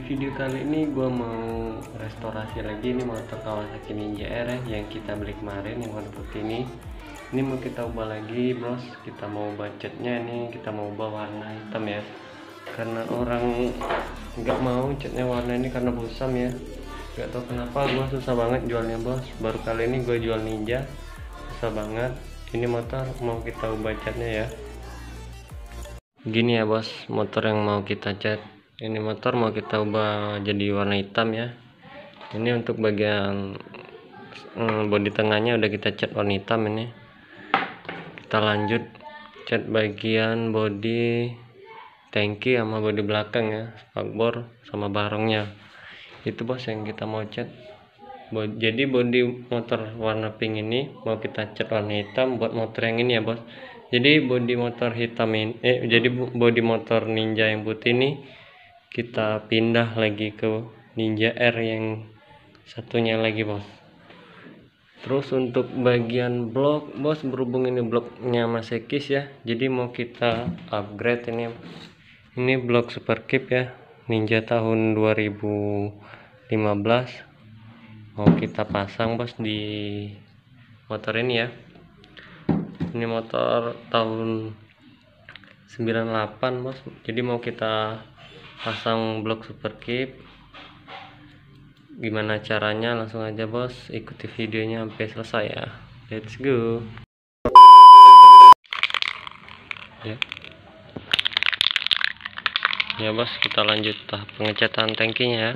video kali ini gue mau restorasi lagi ini motor Kawasaki Ninja R yang kita beli kemarin yang warna putih ini mau kita ubah lagi bros. Kita mau ubah catnya nih, kita mau ubah warna hitam ya, karena orang nggak mau catnya warna ini karena busam ya. Gak tau kenapa gue susah banget jualnya bos, baru kali ini gue jual Ninja susah banget. Ini motor mau kita ubah catnya ya, gini ya bos, motor yang mau kita cat. Ini motor mau kita ubah jadi warna hitam ya. Ini untuk bagian bodi tengahnya udah kita cat warna hitam. Ini kita lanjut cat bagian bodi tangki sama bodi belakang ya, spakbor sama barongnya. Itu bos yang kita mau cat. Jadi bodi motor warna pink ini mau kita cat warna hitam buat motor yang ini ya bos. Jadi bodi motor hitam ini jadi bodi motor Ninja yang putih ini kita pindah lagi ke Ninja R yang satunya lagi bos. Terus untuk bagian blok bos, berhubung ini bloknya masih kis ya, jadi mau kita upgrade ini blok super kip ya, Ninja tahun 2015 mau kita pasang bos di motor ini ya. Ini motor tahun 98 bos, jadi mau kita pasang blok super kip. Gimana caranya, langsung aja bos ikuti videonya sampai selesai ya. Let's go ya bos, kita lanjut tahap pengecatan tangkinya ya.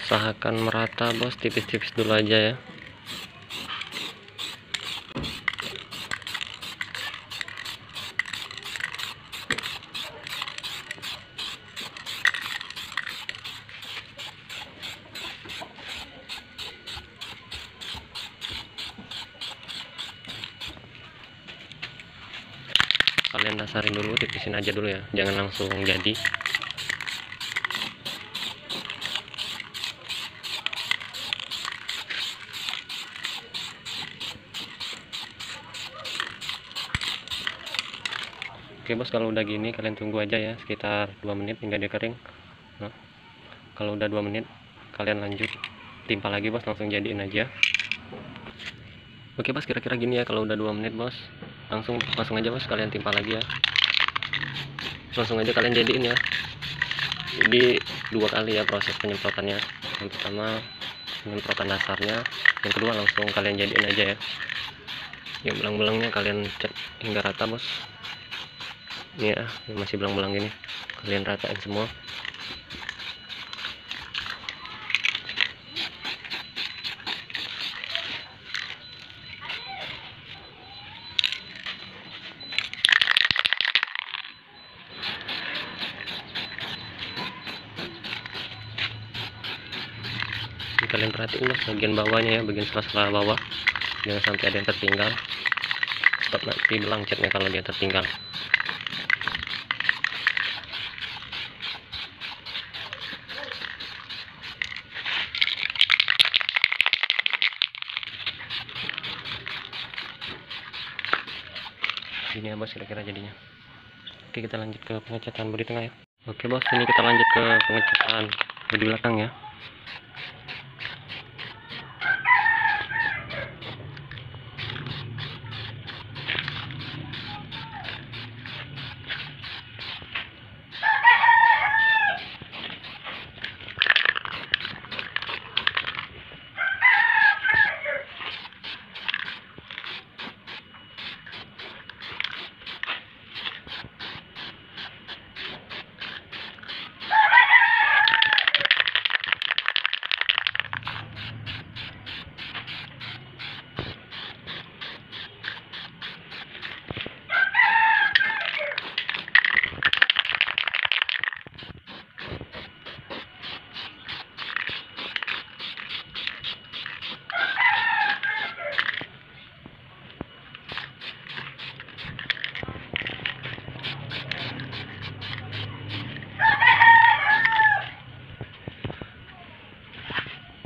Usahakan merata bos, tipis-tipis dulu aja ya. Kalian dasarin dulu, tipisin aja dulu ya, jangan langsung jadi. Oke bos, kalau udah gini kalian tunggu aja ya sekitar 2 menit hingga dia kering. Nah, kalau udah 2 menit kalian lanjut timpa lagi bos, langsung jadiin aja. Oke bos, kira-kira gini ya, kalau udah 2 menit bos, langsung aja bos kalian timpa lagi ya. Langsung aja kalian jadiin ya. Jadi 2 kali ya proses penyemprotannya. Yang pertama penyemprotan dasarnya, yang kedua langsung kalian jadiin aja ya. Yang belang-belangnya kalian cat hingga rata bos. Ini ya, yang masih belang-belang gini kalian ratain semua. Kalian perhatiin bos bagian bawahnya ya, bagian sela-sela bawah, jangan sampai ada yang tertinggal. Stop nanti belang catnya kalau dia tertinggal. Ini ya bos kira-kira jadinya. Oke, kita lanjut ke pengecatan bodi tengah ya. Oke bos, ini kita lanjut ke pengecatan bodi belakang ya.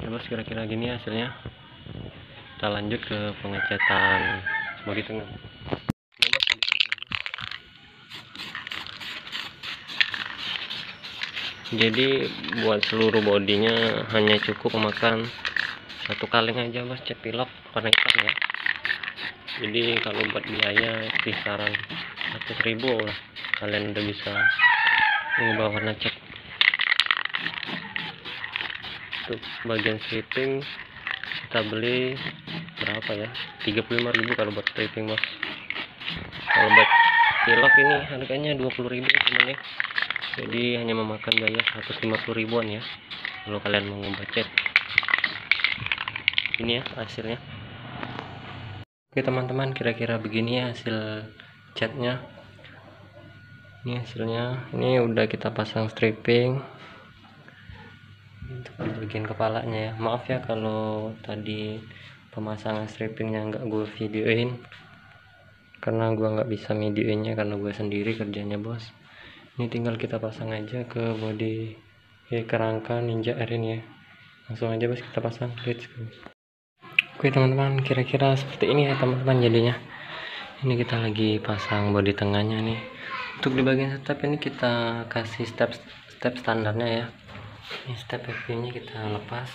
Bos, kira-kira gini hasilnya. Kita lanjut ke pengecatan bodi tengah. Jadi buat seluruh bodinya hanya cukup makan 1 kaleng aja bos, cat pilok warna hitam ya. Jadi kalau buat biaya kisaran 100.000 lah, kalian udah bisa mengubah warna cat. Untuk bagian stripping kita beli berapa ya, 35.000 kalau buat stripping bos. Kalau buat pilok ini harganya 20.000 teman ya, jadi hanya memakan biaya 150.000-an ya kalau kalian mau ngubah cat. Ini ya hasilnya. Oke teman-teman, kira-kira begini ya hasil catnya. Ini hasilnya, ini udah kita pasang stripping untuk di bagian kepalanya ya. Maaf ya kalau tadi pemasangan strippingnya nggak gue videoin, karena gue nggak bisa videoinnya karena gue sendiri kerjanya bos. Ini tinggal kita pasang aja ke bodi kerangka Ninja R ini ya. Langsung aja bos kita pasang. Let's go. Oke teman-teman, kira-kira seperti ini ya teman-teman jadinya. Ini kita lagi pasang bodi tengahnya nih. Untuk di bagian step ini kita kasih step standarnya ya. Ini step FV nya kita lepas.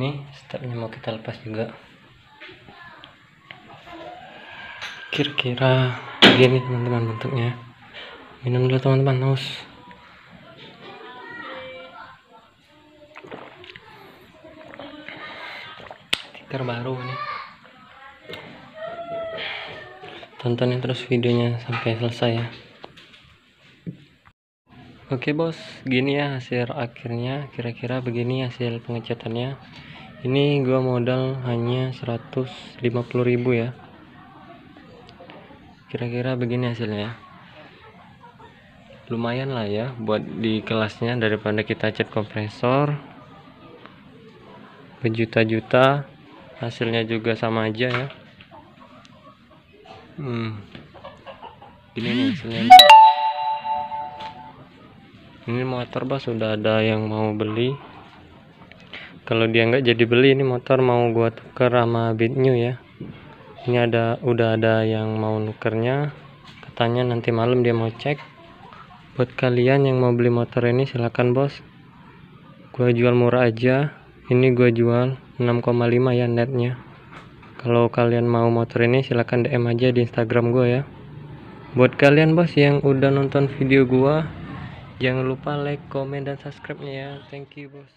Nih stepnya mau kita lepas juga. Kira-kira begini teman-teman bentuknya. Minum dulu teman-teman, haus. Terbaru nih, tontonin terus videonya sampai selesai ya. Oke bos, gini ya hasil akhirnya, kira-kira begini hasil pengecatannya. Ini gua modal hanya 150.000 ya, kira-kira begini hasilnya. Lumayan lah ya buat di kelasnya, daripada kita cat kompresor berjuta-juta, hasilnya juga sama aja ya. Ini nih hasilnya. Ini motor bos sudah ada yang mau beli. Kalau dia nggak jadi beli, ini motor mau gua tuker sama Beat New ya. Ini udah ada yang mau nukernya, katanya nanti malam dia mau cek. Buat kalian yang mau beli motor ini silakan bos, gua jual murah aja. Ini gua jual 6,5 ya netnya. Kalau kalian mau motor ini silahkan DM aja di Instagram gue ya. Buat kalian bos yang udah nonton video gue, jangan lupa like, comment, dan subscribe nya ya. Thank you bos.